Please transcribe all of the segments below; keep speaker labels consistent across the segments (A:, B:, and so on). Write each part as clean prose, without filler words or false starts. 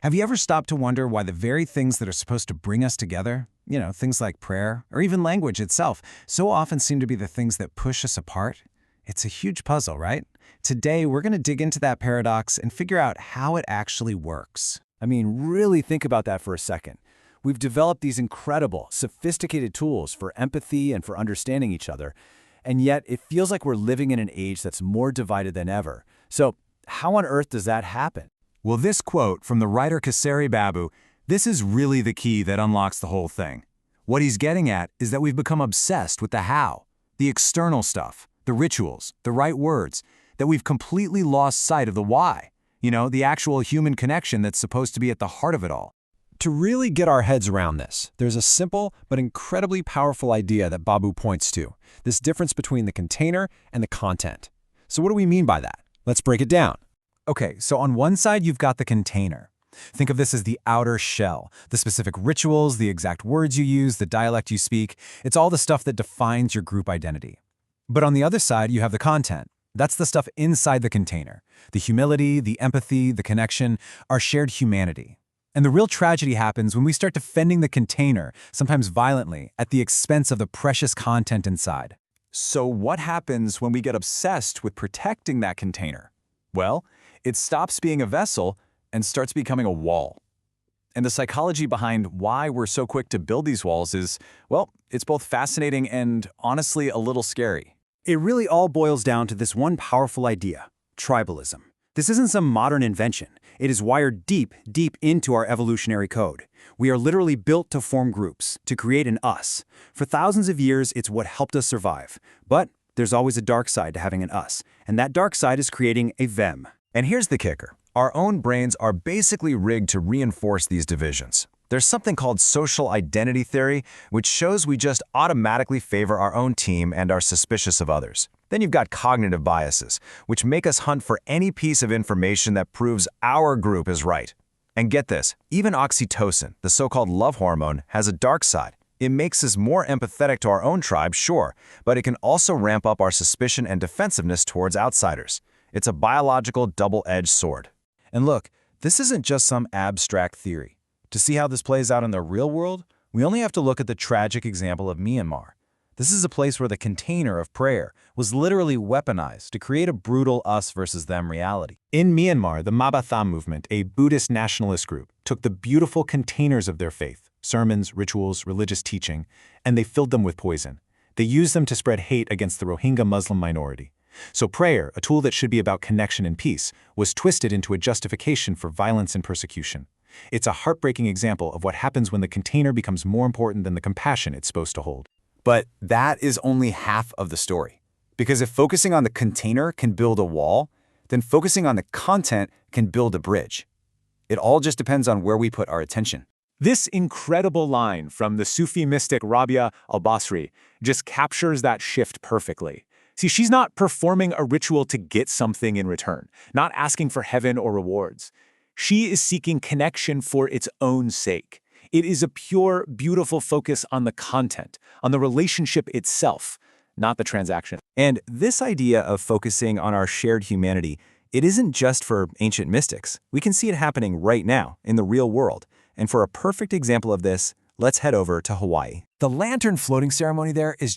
A: Have you ever stopped to wonder why the very things that are supposed to bring us together, things like prayer or even language itself, so often seem to be the things that push us apart? It's a huge puzzle, right? Today, we're going to dig into that paradox and figure out how it actually works.
B: I mean, really think about that for a second. We've developed these incredible, sophisticated tools for empathy and for understanding each other, and yet it feels like we're living in an age that's more divided than ever. So, how on earth does that happen?
C: Well, this quote from the writer Kesari Babu, this is really the key that unlocks the whole thing. What he's getting at is that we've become obsessed with the how, the external stuff, the rituals, the right words, that we've completely lost sight of the why, the actual human connection that's supposed to be at the heart of it all.
B: To really get our heads around this, there's a simple but incredibly powerful idea that Babu points to, this difference between the container and the content. So what do we mean by that? Let's break it down.
A: Okay, so on one side, you've got the container. Think of this as the outer shell, the specific rituals, the exact words you use, the dialect you speak. It's all the stuff that defines your group identity. But on the other side, you have the content. That's the stuff inside the container. The humility, the empathy, the connection, our shared humanity. And the real tragedy happens when we start defending the container, sometimes violently, at the expense of the precious content inside.
C: So what happens when we get obsessed with protecting that container? Well, it stops being a vessel and starts becoming a wall. And the psychology behind why we're so quick to build these walls is, well, it's both fascinating and honestly a little scary.
B: It really all boils down to this one powerful idea, tribalism. This isn't some modern invention. It is wired deep, deep into our evolutionary code. We are literally built to form groups, to create an us. For thousands of years, it's what helped us survive. But there's always a dark side to having an us, and that dark side is creating a them.
C: And here's the kicker. Our own brains are basically rigged to reinforce these divisions. There's something called social identity theory, which shows we just automatically favor our own team and are suspicious of others. Then you've got cognitive biases, which make us hunt for any piece of information that proves our group is right. And get this, even oxytocin, the so-called love hormone, has a dark side. It makes us more empathetic to our own tribe, sure, but it can also ramp up our suspicion and defensiveness towards outsiders. It's a biological double-edged sword.
A: And look, this isn't just some abstract theory. To see how this plays out in the real world, we only have to look at the tragic example of Myanmar. This is a place where the container of prayer was literally weaponized to create a brutal us versus them reality. In Myanmar, the Mabatha movement, a Buddhist nationalist group, took the beautiful containers of their faith, sermons, rituals, religious teaching, and they filled them with poison. They used them to spread hate against the Rohingya Muslim minority. So prayer, a tool that should be about connection and peace, was twisted into a justification for violence and persecution. It's a heartbreaking example of what happens when the container becomes more important than the compassion it's supposed to hold.
C: But that is only half of the story. Because if focusing on the container can build a wall, then focusing on the content can build a bridge. It all just depends on where we put our attention.
D: This incredible line from the Sufi mystic Rabia al-Basri just captures that shift perfectly. See, she's not performing a ritual to get something in return, not asking for heaven or rewards. She is seeking connection for its own sake. It is a pure, beautiful focus on the content, on the relationship itself, not the transaction.
C: And this idea of focusing on our shared humanity, it isn't just for ancient mystics. We can see it happening right now in the real world. And for a perfect example of this, let's head over to Hawaii.
A: The lantern floating ceremony there is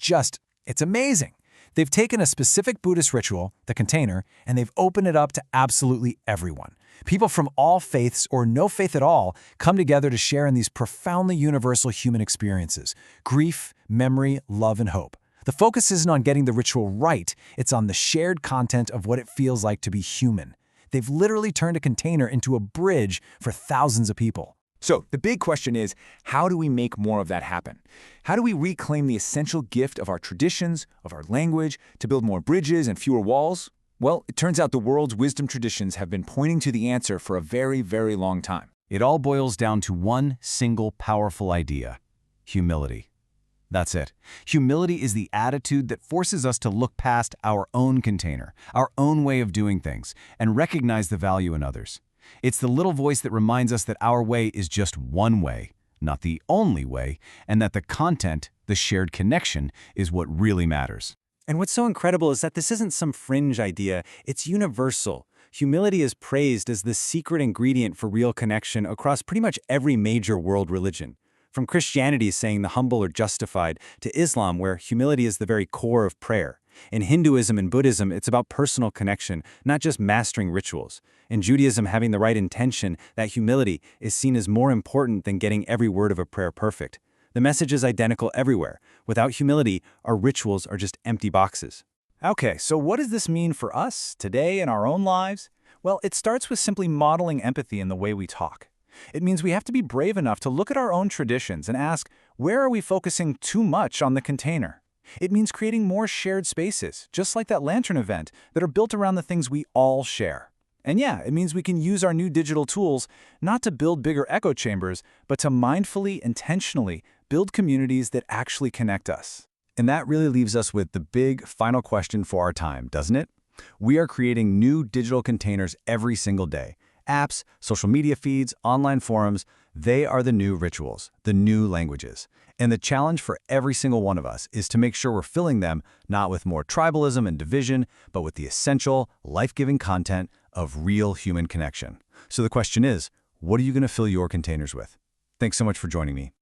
A: it's amazing. They've taken a specific Buddhist ritual, the container, and they've opened it up to absolutely everyone. People from all faiths or no faith at all come together to share in these profoundly universal human experiences: grief, memory, love, and hope. The focus isn't on getting the ritual right, it's on the shared content of what it feels like to be human. They've literally turned a container into a bridge for thousands of people.
D: So the big question is, how do we make more of that happen? How do we reclaim the essential gift of our traditions, of our language, to build more bridges and fewer walls? Well, it turns out the world's wisdom traditions have been pointing to the answer for a very, very long time.
A: It all boils down to one single powerful idea: humility. That's it. Humility is the attitude that forces us to look past our own container, our own way of doing things, and recognize the value in others. It's the little voice that reminds us that our way is just one way, not the only way, and that the content, the shared connection, is what really matters.
B: And what's so incredible is that this isn't some fringe idea, it's universal. Humility is praised as the secret ingredient for real connection across pretty much every major world religion. From Christianity saying the humble are justified, to Islam where humility is the very core of prayer. In Hinduism and Buddhism, it's about personal connection, not just mastering rituals. In Judaism, having the right intention, that humility is seen as more important than getting every word of a prayer perfect. The message is identical everywhere. Without humility, our rituals are just empty boxes.
A: Okay, so what does this mean for us today in our own lives? Well, it starts with simply modeling empathy in the way we talk. It means we have to be brave enough to look at our own traditions and ask, where are we focusing too much on the container? It means creating more shared spaces, just like that lantern event, that are built around the things we all share. And yeah, it means we can use our new digital tools not to build bigger echo chambers, but to mindfully, intentionally build communities that actually connect us.
C: And that really leaves us with the big final question for our time, doesn't it? We are creating new digital containers every single day. Apps, social media feeds, online forums, they are the new rituals, the new languages. And the challenge for every single one of us is to make sure we're filling them not with more tribalism and division, but with the essential, life-giving content of real human connection. So the question is, what are you going to fill your containers with? Thanks so much for joining me.